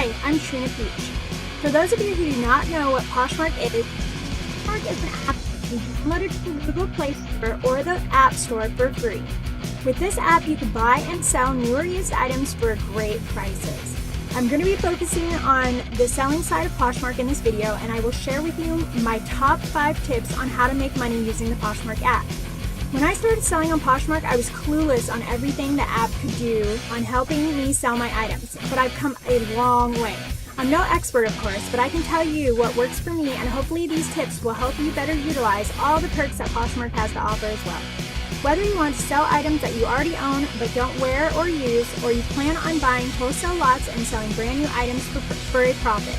Hi, I'm Trina Peach. For those of you who do not know what Poshmark is an app you download it from Google Play Store or the App Store for free. With this app, you can buy and sell newer used items for great prices. I'm going to be focusing on the selling side of Poshmark in this video, and I will share with you my top 5 tips on how to make money using the Poshmark app. When I started selling on Poshmark, I was clueless on everything the app could do on helping me sell my items, but I've come a long way. I'm no expert, of course, but I can tell you what works for me, and hopefully these tips will help you better utilize all the perks that Poshmark has to offer as well. Whether you want to sell items that you already own but don't wear or use, or you plan on buying wholesale lots and selling brand new items for a profit,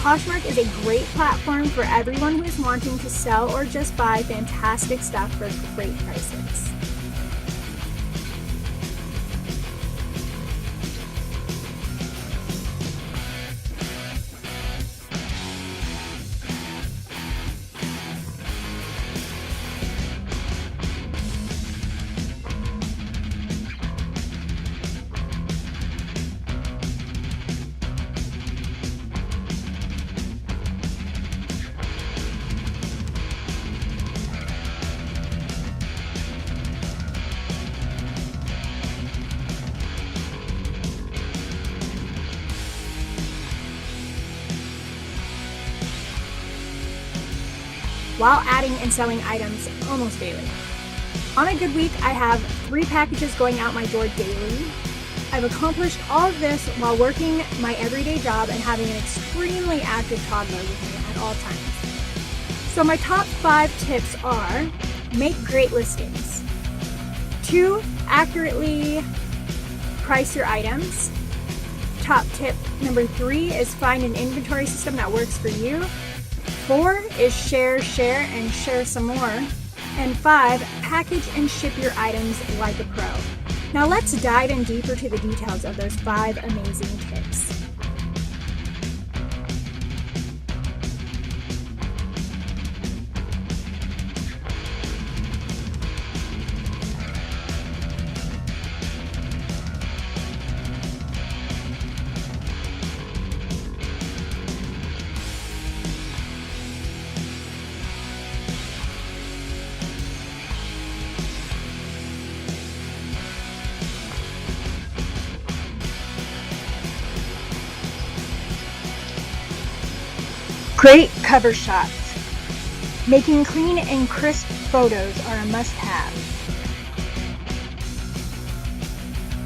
Poshmark is a great platform for everyone who is wanting to sell or just buy fantastic stuff for great prices. While adding and selling items almost daily. On a good week, I have 3 packages going out my door daily. I've accomplished all of this while working my everyday job and having an extremely active toddler with me at all times. So my top 5 tips are: make great listings. 2, accurately price your items. Top tip number 3 is find an inventory system that works for you. 4 is share some more. And 5, package and ship your items like a pro. Now let's dive in deeper to the details of those 5 amazing tips. Great cover shots. Making clean and crisp photos are a must-have.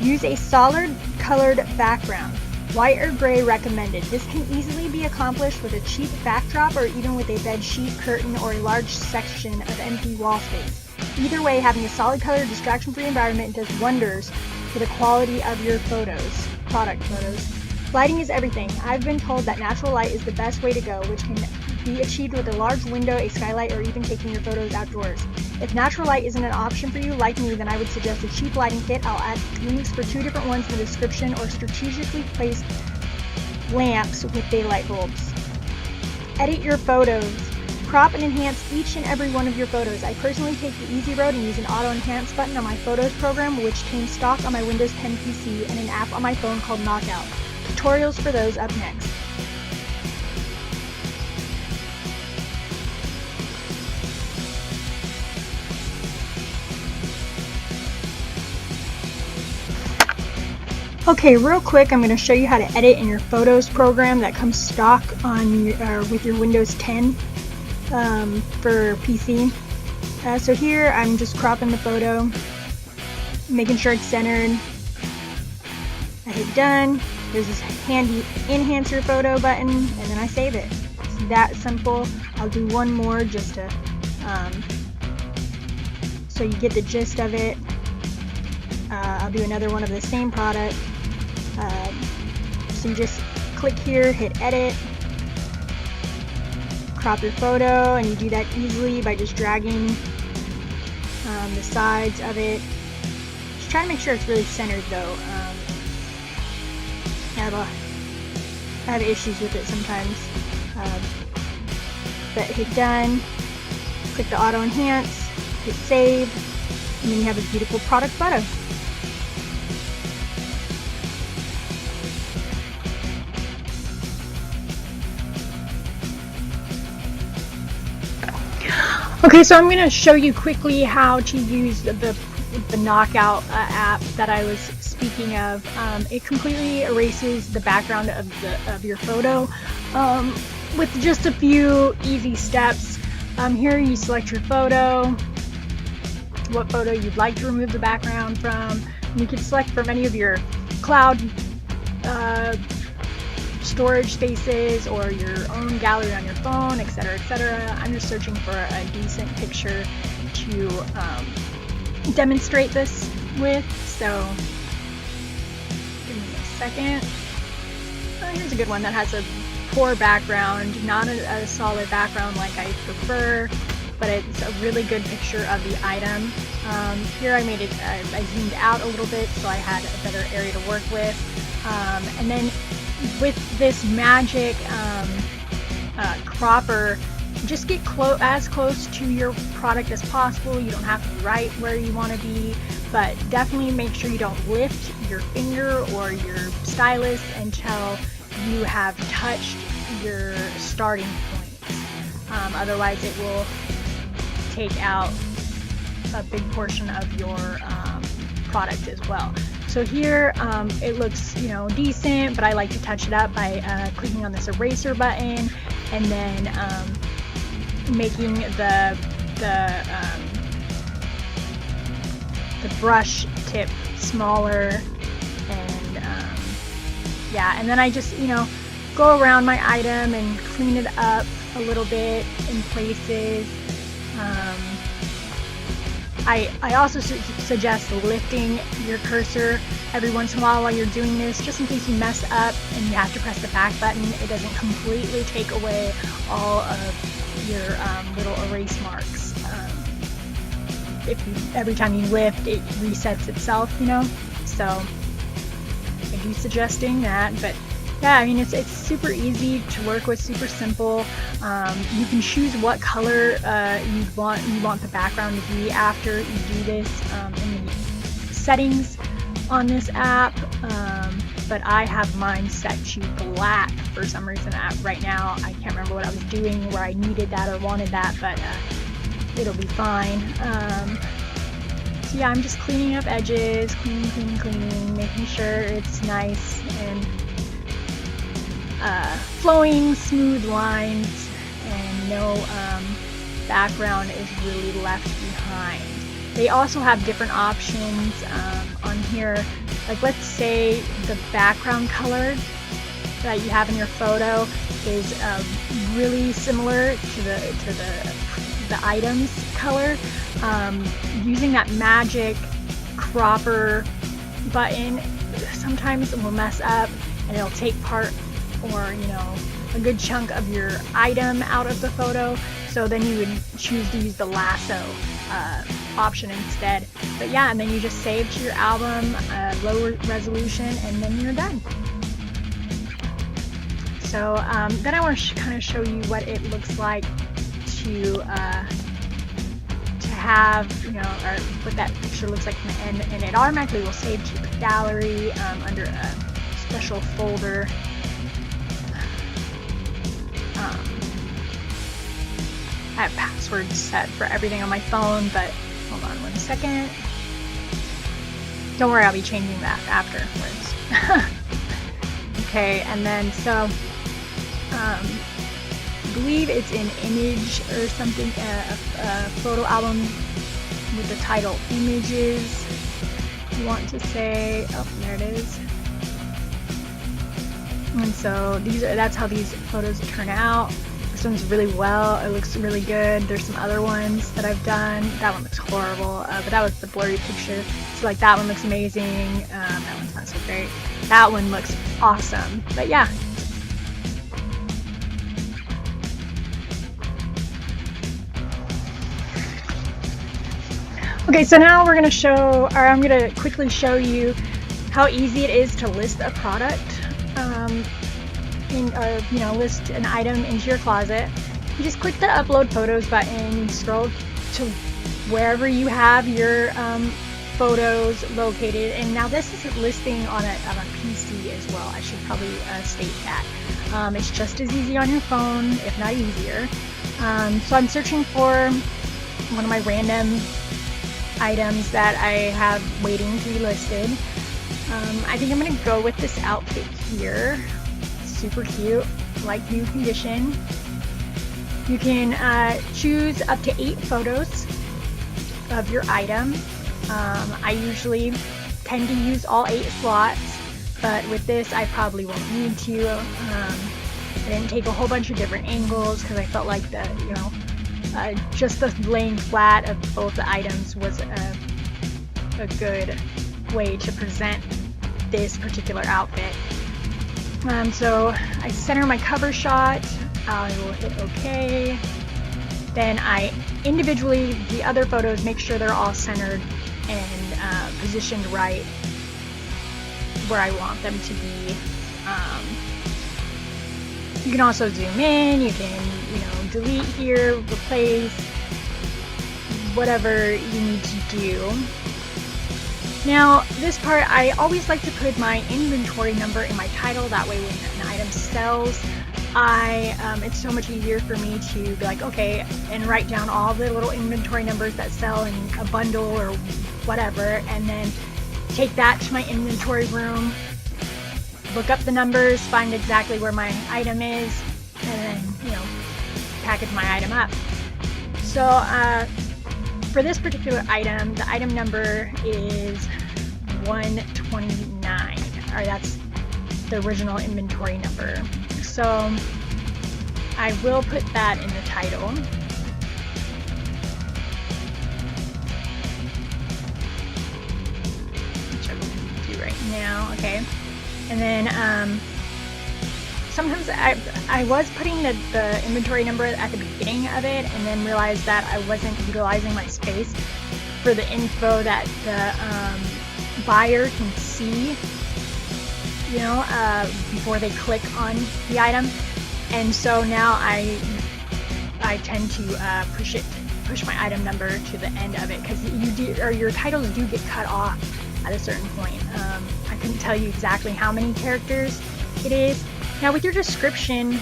Use a solid colored background. White or gray recommended. This can easily be accomplished with a cheap backdrop or even with a bed sheet, curtain, or a large section of empty wall space. Either way, having a solid colored, distraction-free environment does wonders for the quality of your photos, product photos. Lighting is everything. I've been told that natural light is the best way to go, which can be achieved with a large window, a skylight, or even taking your photos outdoors. If natural light isn't an option for you, like me, then I would suggest a cheap lighting kit. I'll add links for 2 different ones in the description, or strategically placed lamps with daylight bulbs. Edit your photos. Crop and enhance each and every one of your photos. I personally take the easy road and use an auto enhance button on my photos program, which came stock on my Windows 10 PC, and an app on my phone called Knockout. Tutorials for those up next. Okay, real quick, I'm going to show you how to edit in your Photos program that comes stock on with your Windows 10 for PC. So here, I'm just cropping the photo, making sure it's centered. I hit done. There's this handy enhance your photo button, and then I save it. It's that simple. I'll do one more just to, so you get the gist of it. I'll do another one of the same product. So you just click here, hit edit, crop your photo, and you do that easily by just dragging the sides of it. Just try to make sure it's really centered though. I have issues with it sometimes, but hit done, click the auto enhance, hit save, and then you have a beautiful product photo. Okay, so I'm going to show you quickly how to use the Knockout app that I was speaking of. It completely erases the background of your photo with just a few easy steps. Here you select your photo, what photo you'd like to remove the background from. You can select from any of your cloud storage spaces or your own gallery on your phone, etc., etc. I'm just searching for a decent picture to demonstrate this with, so give me a second. Here's a good one that has a poor background, not a solid background like I prefer, but it's a really good picture of the item. Here I made it, I zoomed out a little bit so I had a better area to work with. And then with this magic cropper, just get as close to your product as possible. You don't have to be right where you want to be, but definitely make sure you don't lift your finger or your stylus until you have touched your starting point. Otherwise it will take out a big portion of your product as well. So here it looks, decent, but I like to touch it up by clicking on this eraser button and then making the brush tip smaller, and and then I just go around my item and clean it up a little bit in places. I also suggest lifting your cursor every once in a while you're doing this, just in case you mess up and you have to press the back button. It doesn't completely take away all of your little erase marks. Every time you lift, it resets itself, So I do suggesting that, but yeah, I mean it's super easy to work with, super simple. You can choose what color you want the background to be after you do this in the settings on this app. But I have mine set to black for some reason. Right now, I can't remember what I was doing where I needed that or wanted that, but it'll be fine. So yeah, I'm just cleaning up edges, cleaning, making sure it's nice and flowing, smooth lines, and no background is really left behind. They also have different options on here. Like, let's say the background color that you have in your photo is really similar to the item's color. Using that magic cropper button sometimes it will mess up and it'll take part or a good chunk of your item out of the photo, so then you would choose to use the lasso option instead. But yeah, and then you just save to your album, lower resolution, and then you're done. So then I want to kind of show you what it looks like to have, or what that picture looks like from the end, and it automatically will save to your gallery under a special folder. I have passwords set for everything on my phone, but hold on 1 second. Don't worry, I'll be changing that afterwards. Okay, and then so I believe it's an image or something, a photo album with the title Images. You want to say, oh, there it is. And so that's how these photos turn out. This one's really well, it looks really good. There's some other ones that I've done. That one looks horrible, but that was the blurry picture. So like that one looks amazing. That one's not so great. That one looks awesome. But yeah. Okay, so now we're going to show, or I'm going to quickly show you how easy it is to list a product. List an item into your closet. You just click the upload photos button, scroll to wherever you have your photos located, and now this is listing on a PC as well. I should probably state that. It's just as easy on your phone, if not easier. So I'm searching for one of my random items that I have waiting to be listed. I think I'm going to go with this outfit here. Super cute, like new condition. You can choose up to 8 photos of your item. I usually tend to use all 8 slots, but with this I probably won't need to. I didn't take a whole bunch of different angles because I felt like just the laying flat of both the items was a good way to present this particular outfit. So I center my cover shot. I will hit OK. Then I individually, the other photos, make sure they're all centered and positioned right where I want them to be. You can also zoom in, you can, delete here, replace, whatever you need to do. Now, this part, I always like to put my inventory number in my title. That way when an item sells, it's so much easier for me to be like, okay, and write down all the little inventory numbers that sell in a bundle or whatever, and then take that to my inventory room, look up the numbers, find exactly where my item is, and then, package my item up. So for this particular item, the item number is 129, or that's the original inventory number. So I will put that in the title. Which I'm going to do right now. Okay. And then sometimes I was putting the inventory number at the beginning of it, and then realized that I wasn't utilizing my space for the info that the buyer can see, before they click on the item. And so now I tend to push my item number to the end of it, because your titles do get cut off at a certain point. I couldn't tell you exactly how many characters it is. Now with your description,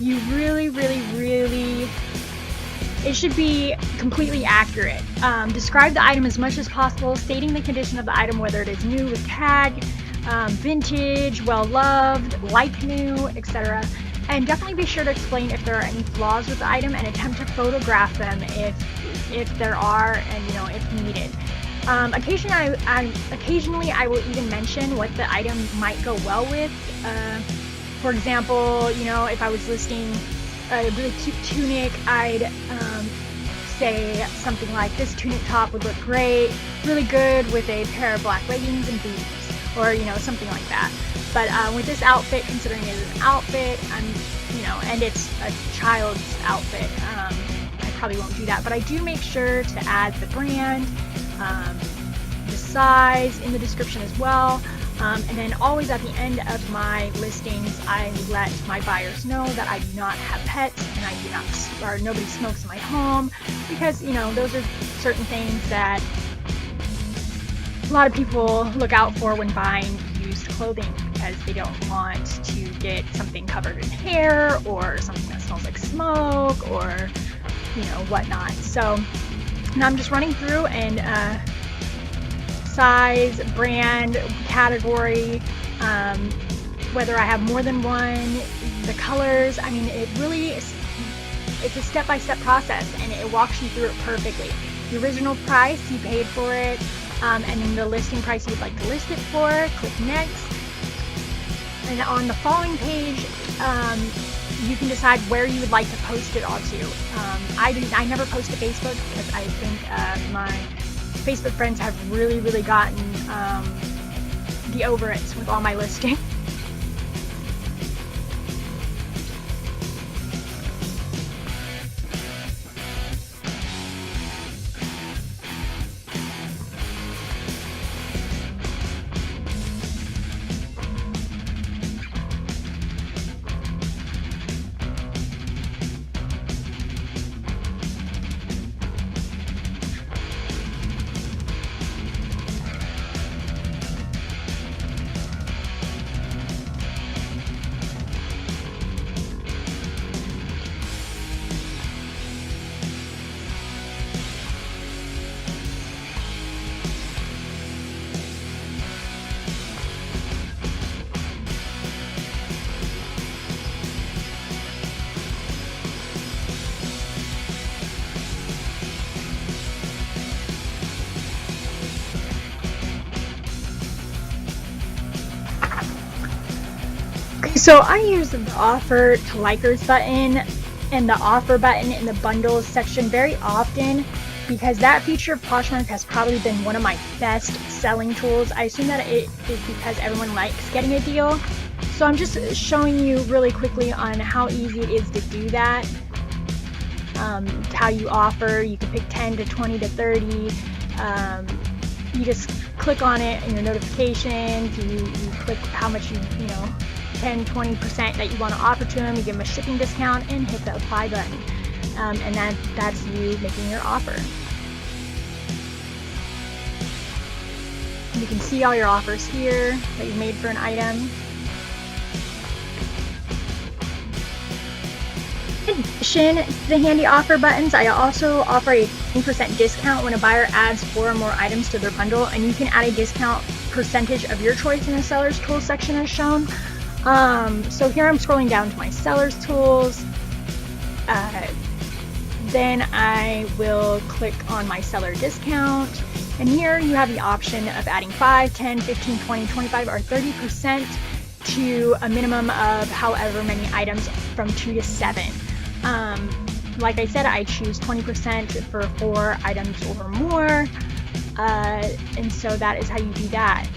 you really, it should be completely accurate. Describe the item as much as possible, stating the condition of the item, whether it is new with tag, vintage, well loved, like new, etc. And definitely be sure to explain if there are any flaws with the item, and attempt to photograph them if there are, and if needed. Occasionally I will even mention what the item might go well with. For example, if I was listing a really cute tunic, I'd say something like, this tunic top would look great, really good with a pair of black leggings and boots, or something like that. But with this outfit, considering it is an outfit, and it's a child's outfit, I probably won't do that. But I do make sure to add the brand, the size in the description as well. And then always at the end of my listings, I let my buyers know that I do not have pets, and nobody smokes in my home, because those are certain things that a lot of people look out for when buying used clothing, because they don't want to get something covered in hair, or something that smells like smoke, or whatnot. So now I'm just running through, and size, brand, category, whether I have more than one, the colors. I mean, it really is, it's a step-by-step process, and it walks you through it perfectly. The original price, you paid for it, and then the listing price you'd like to list it for, click next. And on the following page, you can decide where you would like to post it onto. I never post to Facebook, because I think my Facebook friends have really gotten the over-its with all my listings. So I use the offer to likers button and the offer button in the bundles section very often, because that feature of Poshmark has probably been one of my best selling tools. I assume that it is because everyone likes getting a deal. So I'm just showing you really quickly on how easy it is to do that. How you offer, you can pick 10 to 20 to 30. You just click on it in your notifications, you click how much you 10-20% that you want to offer to them, you give them a shipping discount, and hit the apply button. And that's you making your offer. You can see all your offers here that you've made for an item. In addition to the handy offer buttons, I also offer a 10% discount when a buyer adds 4 or more items to their bundle, and you can add a discount percentage of your choice in the seller's tools section as shown. So here I'm scrolling down to my seller's tools. Then I will click on my seller discount, and here you have the option of adding 5, 10, 15, 20, 25, or 30% to a minimum of however many items from 2 to 7. Like I said, I choose 20% for 4 items or more, and so that is how you do that.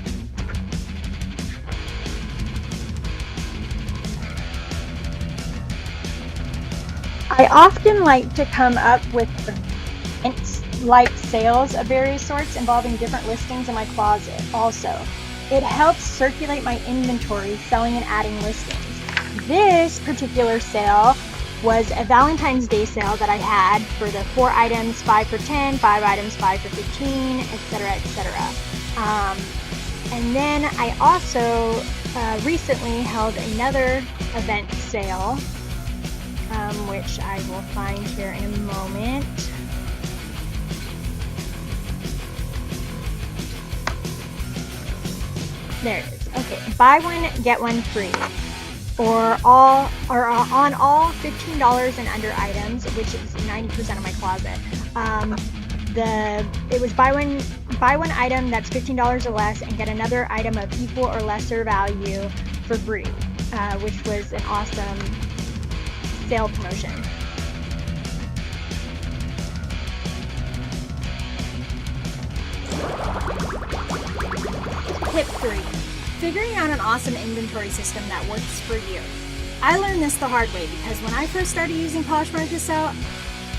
I often like to come up with light sales of various sorts involving different listings in my closet. Also, it helps circulate my inventory, selling and adding listings. This particular sale was a Valentine's Day sale that I had for the 4 items, 5 for 10, 5 items, 5 for 15, etc., etc. And then I also recently held another event sale, which I will find here in a moment. There it is. Okay, buy one, get one free. Or on all $15 and under items, which is 90% of my closet. It was buy one item that's $15 or less and get another item of equal or lesser value for free, which was an awesome sale promotion. Tip 3. Figuring out an awesome inventory system that works for you. I learned this the hard way because when I first started using Poshmark to sell,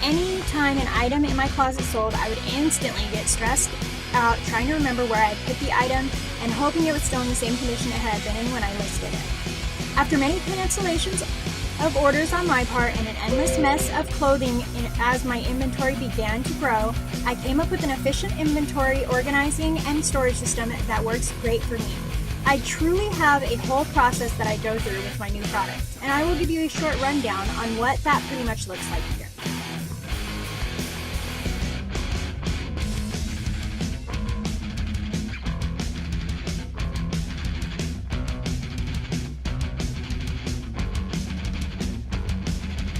any time an item in my closet sold, I would instantly get stressed out trying to remember where I put the item and hoping it was still in the same condition it had been in when I listed it. After many cancellations of orders on my part and an endless mess of clothing as my inventory began to grow, I came up with an efficient inventory organizing and storage system that works great for me. I truly have a whole process that I go through with my new products, and I will give you a short rundown on what that pretty much looks like here.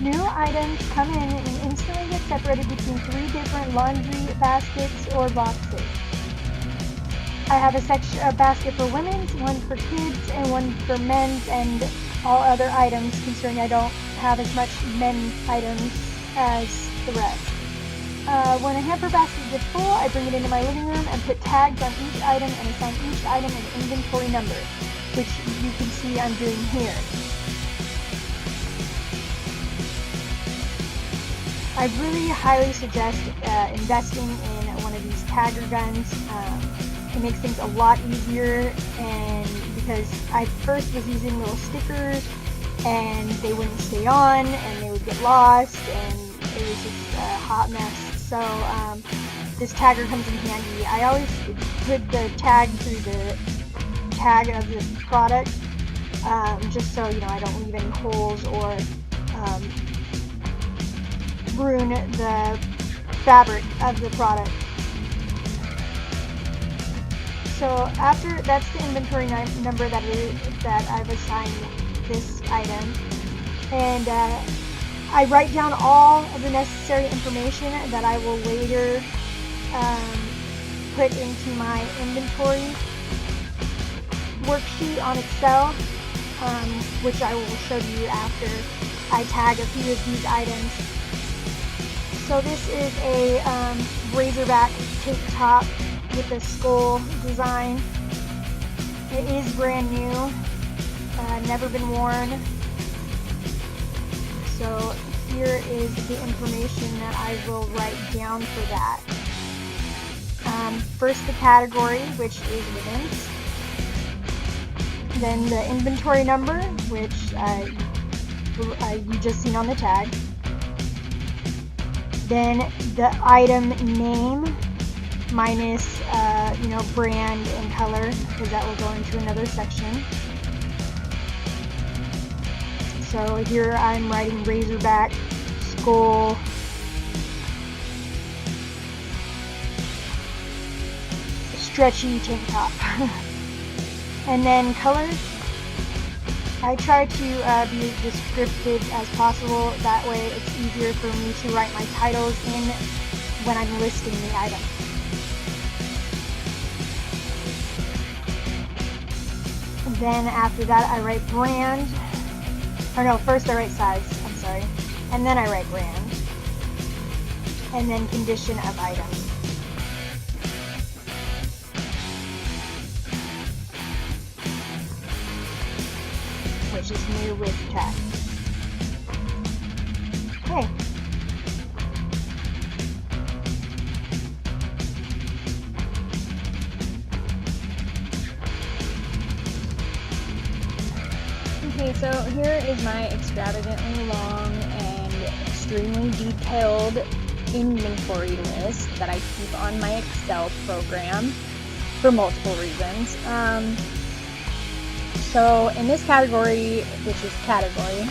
New items come in and instantly get separated between 3 different laundry baskets or boxes. I have a basket for women's, one for kids, and one for men's, and all other items, considering I don't have as much men's items as the rest. When a hamper basket gets full, I bring it into my living room and put tags on each item and assign each item an inventory number, which you can see I'm doing here. I really highly suggest investing in one of these tagger guns. It makes things a lot easier, and because I first was using little stickers and they wouldn't stay on and they would get lost and it was just a hot mess. So this tagger comes in handy. I always put the tag through the tag of the product, just so I don't leave any holes or ruin the fabric of the product. So after that's the inventory number that I've assigned this item, and I write down all of the necessary information that I will later put into my inventory worksheet on Excel. which I will show you after I tag a few of these items. So this is a razorback tank top with a skull design. It is brand new, never been worn. So here is the information that I will write down for that. First the category, which is women's. Then the inventory number, which you just seen on the tag. Then the item name minus brand and color, because that will go into another section. So here I'm writing razorback skull stretchy tank top. And then color, I try to be as descriptive as possible. That way it's easier for me to write my titles in when I'm listing the item. And then after that I write brand, or no, first I write size, I'm sorry, and then I write brand, and then condition of item. Which is new with tag. Okay. Okay, so here is my extravagantly long and extremely detailed inventory list that I keep on my Excel program for multiple reasons. So in this category, which is category,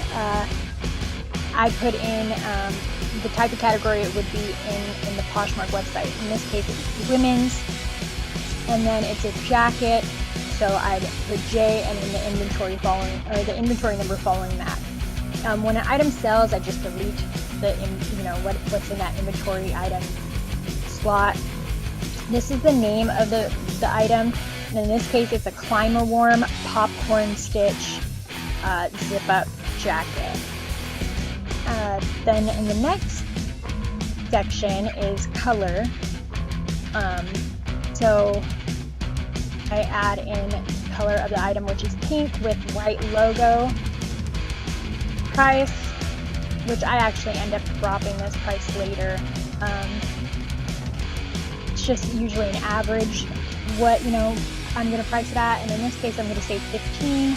I put in the type of category it would be in the Poshmark website. In this case, it's women's, and then it's a jacket. So I'd put J and then the inventory following, or the inventory number following that. When an item sells, I just delete the what's in that inventory item slot. This is the name of the item. And in this case, it's a Climber Warm popcorn stitch zip-up jacket. Then in the next section is color. So I add in color of the item, which is pink with white logo. Price, which I actually end up dropping this price later. It's just usually an average what I'm going to price it at, and in this case I'm going to say 15.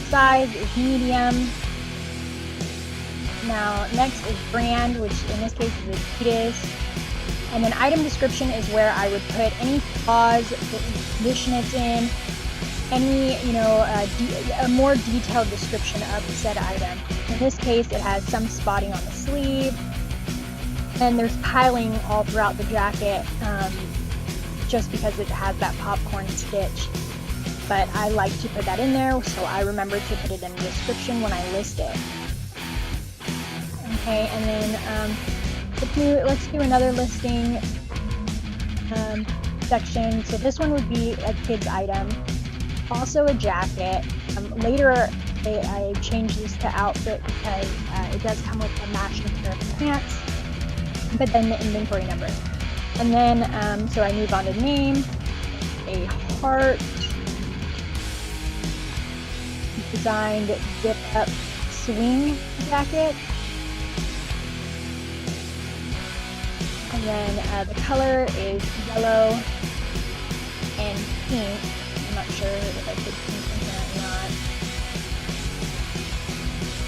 Size is medium. Now next is brand, which in this case is Adidas. And then item description is where I would put any flaws, the condition it's in, any a more detailed description of the said item. In this case it has some spotting on the sleeve, and there's piling all throughout the jacket, just because it has that popcorn stitch. But I like to put that in there, so I remember to put it in the description when I list it. Okay, and then let's do another listing section. So this one would be a kid's item, also a jacket. Later I changed this to outfit because it does come with a matching pair of pants, but then the inventory number. And then, so I move on to name, a heart designed zip-up swing jacket. And then the color is yellow and pink. I'm not sure if I put pink in there or not.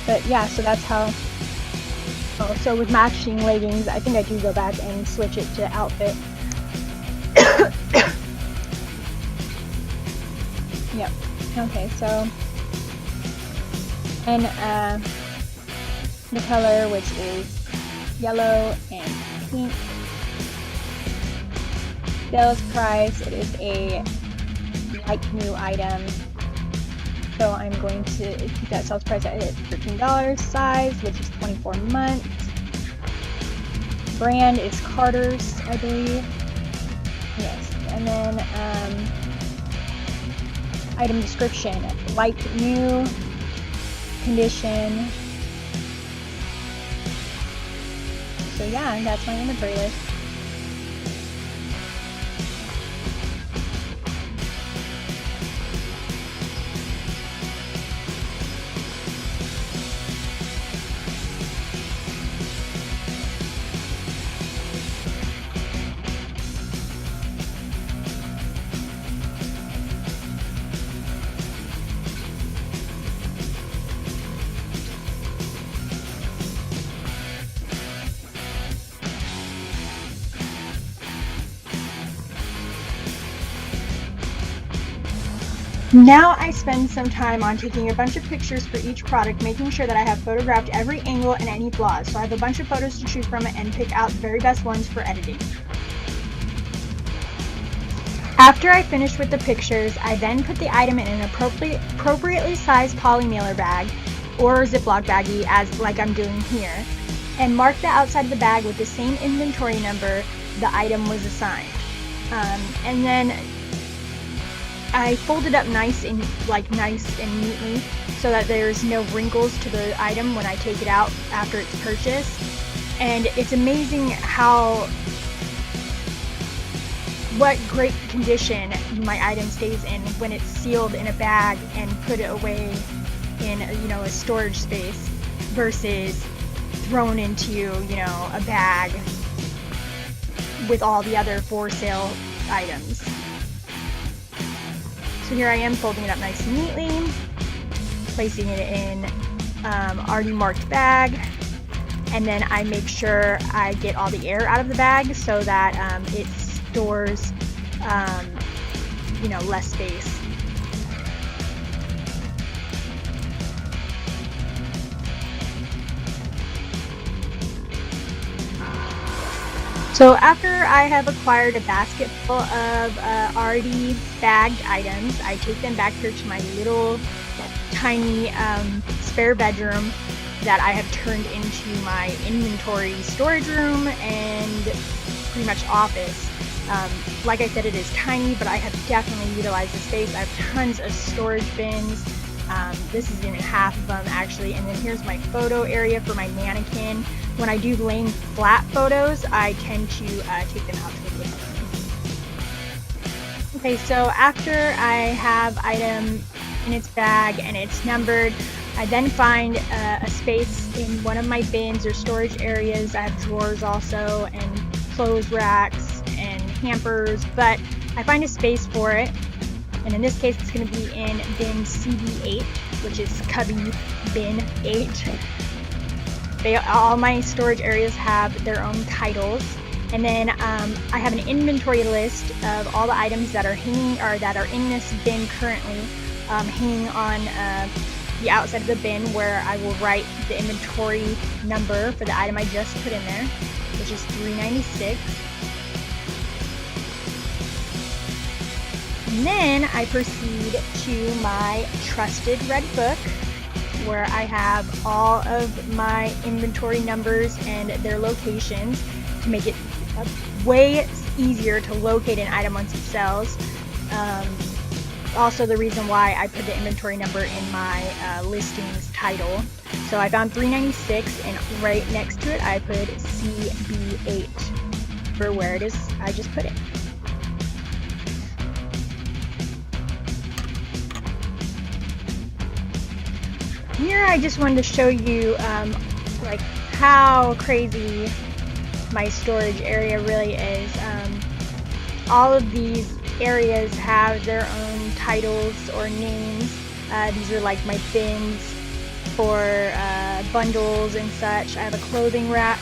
But yeah, so that's how. Oh, so with matching leggings, I think I do go back and switch it to outfit. Yep. Okay, so and the color, which is yellow and pink. Sales price, it is a like new item, so I'm going to keep that sales price at $13. Size, which is 24 months. Brand is Carter's, I believe. Yes. And then item description, like new, condition. So yeah, that's my inventory list. Now I spend some time on taking a bunch of pictures for each product, making sure that I have photographed every angle and any flaws. So I have a bunch of photos to choose from and pick out the very best ones for editing. After I finish with the pictures, I then put the item in an appropriately sized poly mailer bag or Ziploc baggie, as like I'm doing here, and mark the outside of the bag with the same inventory number the item was assigned. And then I fold it up nice and neatly so that there's no wrinkles to the item when I take it out after it's purchased. And it's amazing what great condition my item stays in when it's sealed in a bag and put it away in a storage space versus thrown into a bag with all the other for sale items. So here I am folding it up nice and neatly, placing it in already marked bag, and then I make sure I get all the air out of the bag so that it stores less space. So after I have acquired a basket full of already bagged items, I take them back here to my little tiny spare bedroom that I have turned into my inventory storage room and pretty much office. Like I said, it is tiny, but I have definitely utilized the space. I have tons of storage bins. This is in half of them actually, and then here's my photo area for my mannequin. When I do laying flat photos, I tend to take them out to the living room. Okay, so after I have item in its bag and it's numbered, I then find a space in one of my bins or storage areas. I have drawers also, and clothes racks and hampers, but I find a space for it. And in this case, it's going to be in bin CB8, which is cubby bin 8. All my storage areas have their own titles. And then I have an inventory list of all the items that are hanging or that are in this bin currently, hanging on the outside of the bin, where I will write the inventory number for the item I just put in there, which is 396. And then I proceed to my trusted red book, where I have all of my inventory numbers and their locations to make it way easier to locate an item once it sells. Also the reason why I put the inventory number in my listings title. So I found 396, and right next to it I put CB8 for where it is I just put it. Here I just wanted to show you like how crazy my storage area really is. All of these areas have their own titles or names. These are like my bins for bundles and such. I have a clothing rack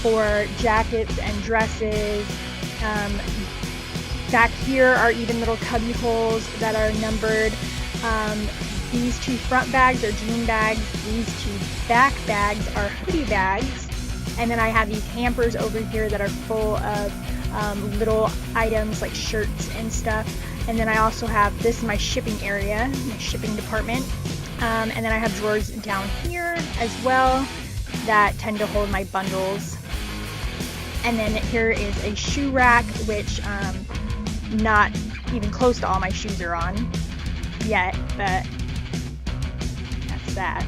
for jackets and dresses. Back here are even little cubby holes that are numbered. These two front bags are jean bags. These two back bags are hoodie bags. And then I have these hampers over here that are full of little items like shirts and stuff. And then I also have, this is my shipping area, my shipping department. And then I have drawers down here as well that tend to hold my bundles. And then here is a shoe rack, which not even close to all my shoes are on. yet, but that's that.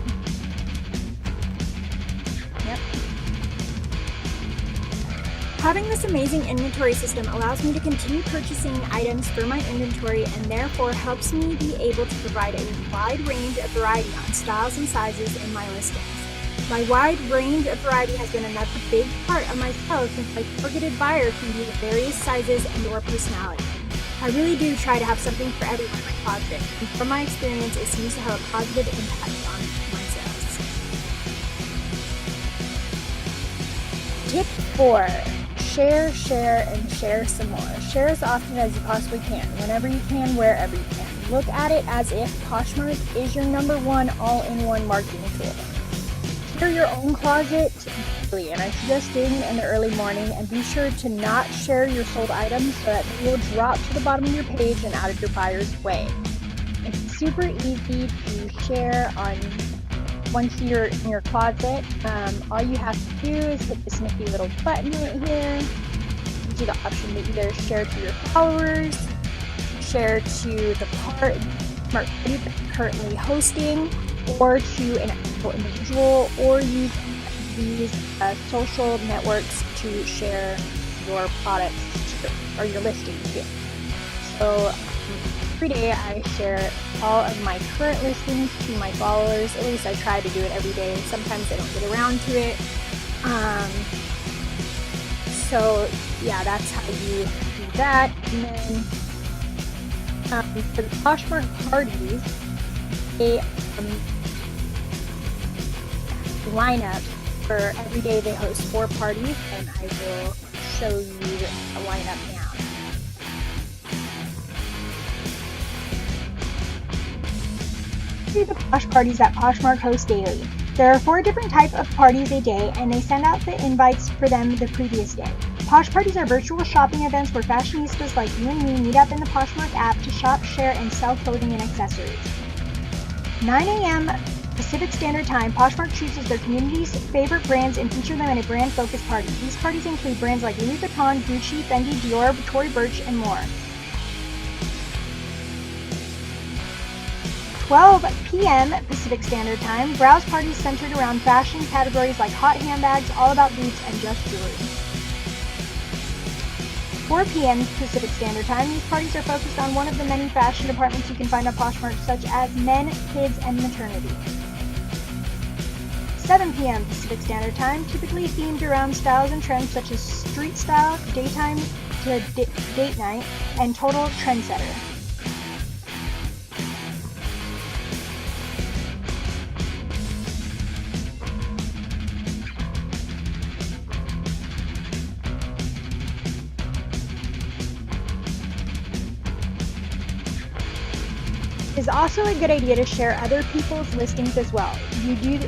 Yep. Having this amazing inventory system allows me to continue purchasing items for my inventory and therefore helps me be able to provide a wide range of variety on styles and sizes in my listings. My wide range of variety has been another big part of my sales since my targeted buyer can be of various sizes and or personality. I really do try to have something for everyone in my closet, and from my experience, it seems to have a positive impact on my sales. Tip 4. Share, and share some more. Share as often as you possibly can, whenever you can, wherever you can. Look at it as if Poshmark is your #1 all-in-one marketing tool. Share your own closet daily, and I suggest doing it in the early morning, and be sure to not share your sold items so that they will drop to the bottom of your page and out of your buyer's way. It's super easy to share once you're in your closet. All you have to do is hit this nifty little button right here. You do the option to either share to your followers, share to the Poshmark party that you're currently hosting, or to an actual individual, or use these social networks to share your products or your listings to. So every day I share all of my current listings to my followers. At least I try to do it every day. Sometimes I don't get around to it. So yeah, that's how you do that. And then for the Poshmark parties, they line up for every day. They host 4 parties, and I will show you a lineup now. The Posh parties that Poshmark hosts daily. There are 4 different types of parties a day, and they send out the invites for them the previous day. Posh parties are virtual shopping events where fashionistas like you and me meet up in the Poshmark app to shop, share, and sell clothing and accessories. 9 a.m. Pacific Standard Time, Poshmark chooses their community's favorite brands and feature them in a brand-focused party. These parties include brands like Louis Vuitton, Gucci, Fendi, Dior, Tory Burch, and more. 12 p.m. Pacific Standard Time, browse parties centered around fashion categories like hot handbags, all about boots, and just jewelry. 4 p.m. Pacific Standard Time, these parties are focused on one of the many fashion departments you can find on Poshmark, such as men, kids, and maternity. 7 p.m. Pacific Standard Time, typically themed around styles and trends such as street style, daytime to date night, and total trendsetter. It is also a good idea to share other people's listings as well. You do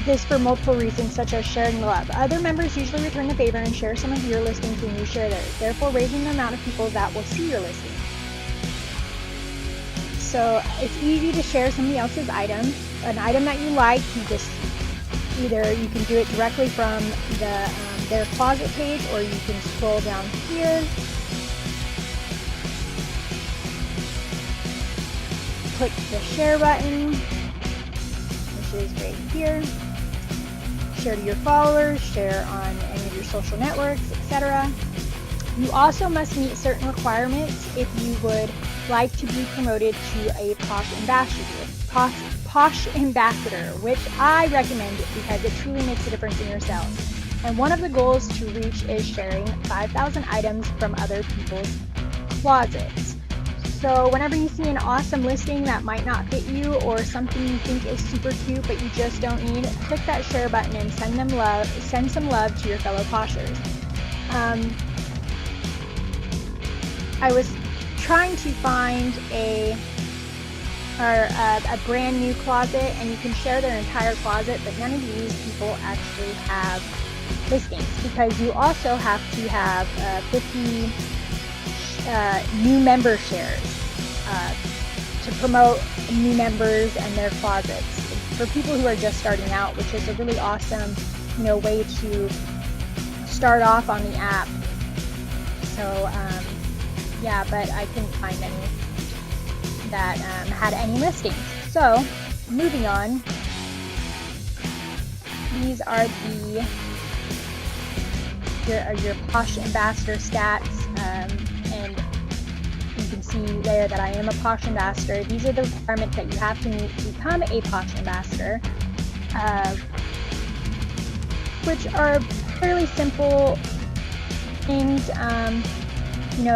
this for multiple reasons, such as sharing love. Other members usually return the favor and share some of your listings when you share theirs, therefore raising the amount of people that will see your listing. So it's easy to share somebody else's item, an item that you like. You can do it directly from their closet page, or you can scroll down here. Click the share button, which is right here. Share to your followers, share on any of your social networks, etc. You also must meet certain requirements if you would like to be promoted to a Posh ambassador, which I recommend because it truly makes a difference in your sales. And one of the goals to reach is sharing 5,000 items from other people's closets. So whenever you see an awesome listing that might not fit you, or something you think is super cute but you just don't need, click that share button and send some love to your fellow Poshers. I was trying to find a brand new closet, and you can share their entire closet, but none of these people actually have listings, because you also have to have 50 new member shares to promote new members and their closets for people who are just starting out, which is a really awesome, way to start off on the app. So yeah, but I couldn't find any. that had any listings. So moving on, these are your Posh Ambassador stats, and you can see there that I am a Posh Ambassador. These are the requirements that you have to meet to become a Posh Ambassador, which are fairly simple things.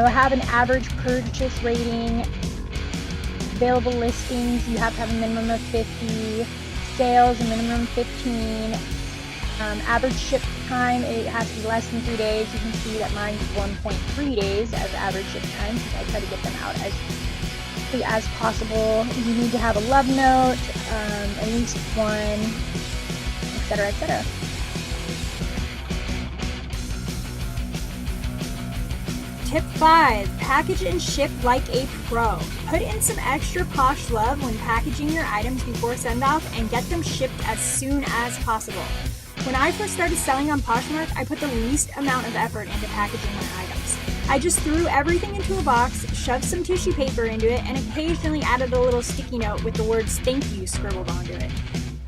Have an average purchase rating, available listings, you have to have a minimum of 50, sales a minimum of 15, average ship time, it has to be less than 3 days. You can see that mine is 1.3 days as average ship time, because I try to get them out as quickly as possible. You need to have a love note, at least one, etc., etc. Tip 5. Package and ship like a pro. Put in some extra posh love when packaging your items before send-off and get them shipped as soon as possible. When I first started selling on Poshmark, I put the least amount of effort into packaging my items. I just threw everything into a box, shoved some tissue paper into it, and occasionally added a little sticky note with the words "thank you" scribbled onto it,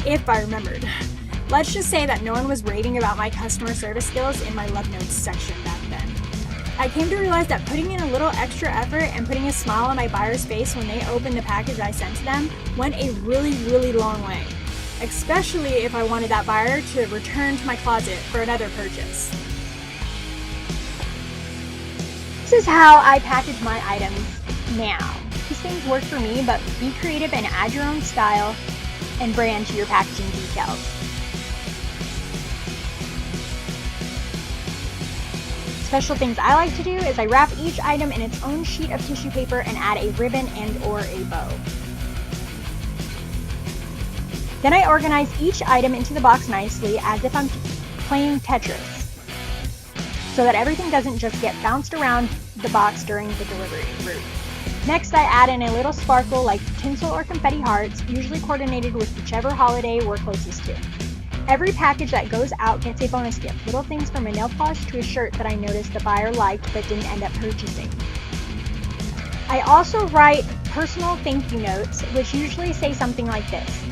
if I remembered. Let's just say that no one was raving about my customer service skills in my love notes section back then. I came to realize that putting in a little extra effort and putting a smile on my buyer's face when they opened the package I sent to them went a really, really long way, especially if I wanted that buyer to return to my closet for another purchase. This is how I package my items now. These things work for me, but be creative and add your own style and brand to your packaging details. Special things I like to do is I wrap each item in its own sheet of tissue paper and add a ribbon and or a bow. Then I organize each item into the box nicely as if I'm playing Tetris, so that everything doesn't just get bounced around the box during the delivery route. Next, I add in a little sparkle like tinsel or confetti hearts, usually coordinated with whichever holiday we're closest to. Every package that goes out gets a bonus gift, little things from a nail polish to a shirt that I noticed the buyer liked but didn't end up purchasing. I also write personal thank you notes, which usually say something like this.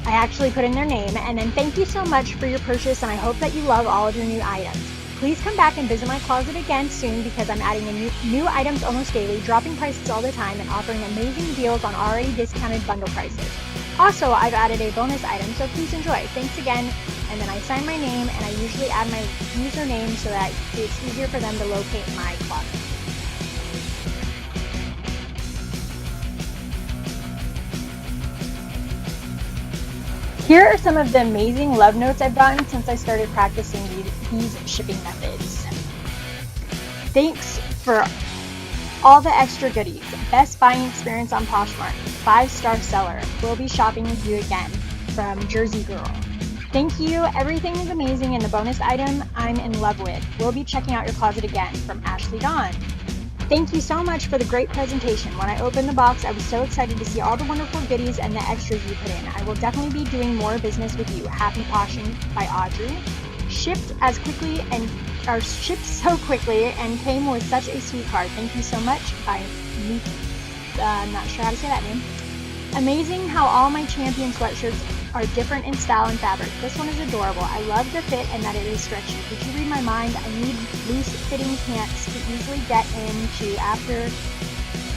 I actually put in their name, and then thank you so much for your purchase, and I hope that you love all of your new items. Please come back and visit my closet again soon, because I'm adding new items almost daily, dropping prices all the time, and offering amazing deals on already discounted bundle prices. Also, I've added a bonus item, so please enjoy. Thanks again. And then I sign my name, and I usually add my username so that it's easier for them to locate my closet. Here are some of the amazing love notes I've gotten since I started practicing these shipping methods. Thanks for all the extra goodies. Best buying experience on Poshmark. 5-star seller. We'll be shopping with you again. From Jersey Girl. Thank you. Everything is amazing, and the bonus item I'm in love with. We'll be checking out your closet again. From Ashley Dawn. Thank you so much for the great presentation. When I opened the box, I was so excited to see all the wonderful goodies and the extras you put in. I will definitely be doing more business with you. Happy Poshing by Audrey. Shipped so quickly and came with such a sweet card. Thank you so much. By Meek. I'm not sure how to say that name. Amazing how all my Champion sweatshirts are different in style and fabric. This one is adorable. I love the fit and that it is stretchy. Did you read my mind? I need loose-fitting pants to easily get into after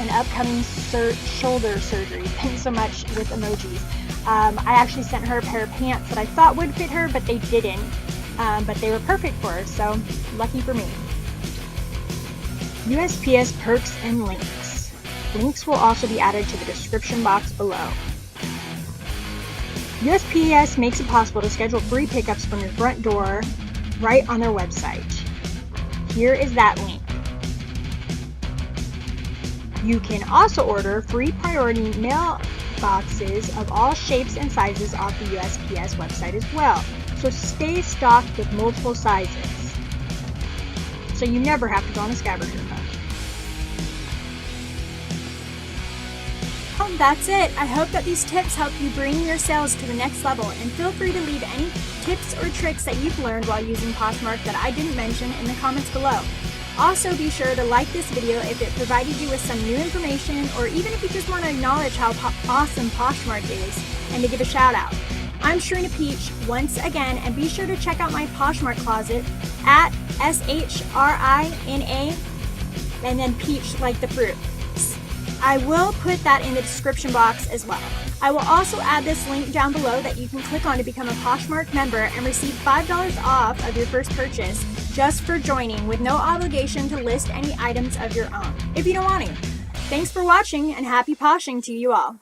an upcoming shoulder surgery. Thanks so much with emojis. I actually sent her a pair of pants that I thought would fit her, but they didn't. But they were perfect for her, so lucky for me. USPS perks and links. Links will also be added to the description box below. USPS makes it possible to schedule free pickups from your front door right on their website. Here is that link. You can also order free priority mail boxes of all shapes and sizes off the USPS website as well. So stay stocked with multiple sizes, so you never have to go on a scavenger hunt. Well, that's it. I hope that these tips help you bring your sales to the next level, and feel free to leave any tips or tricks that you've learned while using Poshmark that I didn't mention in the comments below. Also, be sure to like this video if it provided you with some new information, or even if you just want to acknowledge how awesome Poshmark is and to give a shout out. I'm Sharina Peach once again, and be sure to check out my Poshmark closet at SHRINA and then peach like the fruit. I will put that in the description box as well. I will also add this link down below that you can click on to become a Poshmark member and receive $5 off of your first purchase just for joining, with no obligation to list any items of your own if you don't want to. Thanks for watching, and happy poshing to you all.